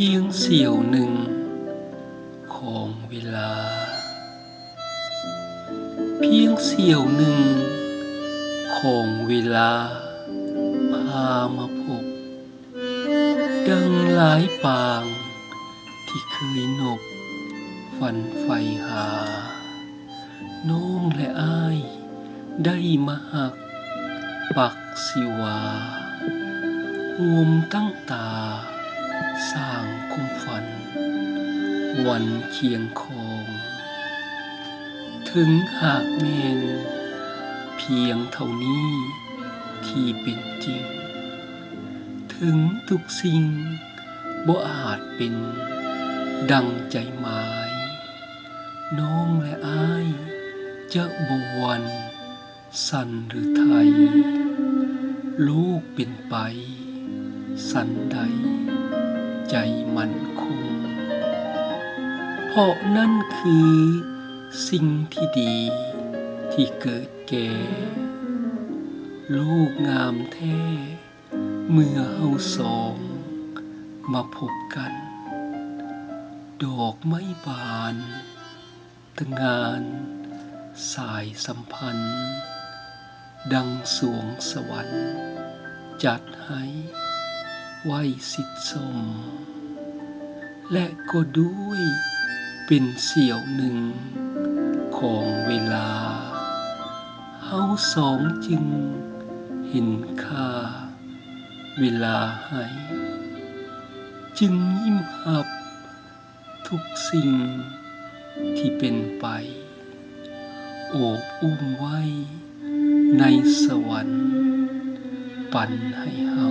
พียงเสี้ยวหนึ่งของเวลาเพียงเสี้ยวหนึ่งของเวลาพามาพบดังหลายปางที่เคยนบฝันใฝ่หาน้องและอ้ายได้มาหักปักสิวาห่วมตั้งตาสร้างความฝันวันเคียงคองถึงหากแม่นเพียงเท่านี้ที่เป็นจริงถึงทุกสิ่งบ่อาจเป็นดังใจหมายน้องและอ้ายจะบ่หวั่นสั่นหรือไทยลูกเป็นไปสันใดใจมั่นคงเพราะนั่นคือสิ่งที่ดีที่เกิดแก่ลูกงามแท้เมื่อเฮาสองมาพบกันดอกไม้บานตะงานสายสัมพันธ์ดังสวงสวรรค์จัดให้ไว้สิทธิสมและก็ด้วยเป็นเสี้ยวหนึ่งของเวลาเฮาสองจึงเห็นค่าเวลาให้จึงยิ้มรับทุกสิ่งที่เป็นไปโอบอุ้มไว้ในสวรรค์ปันให้เฮา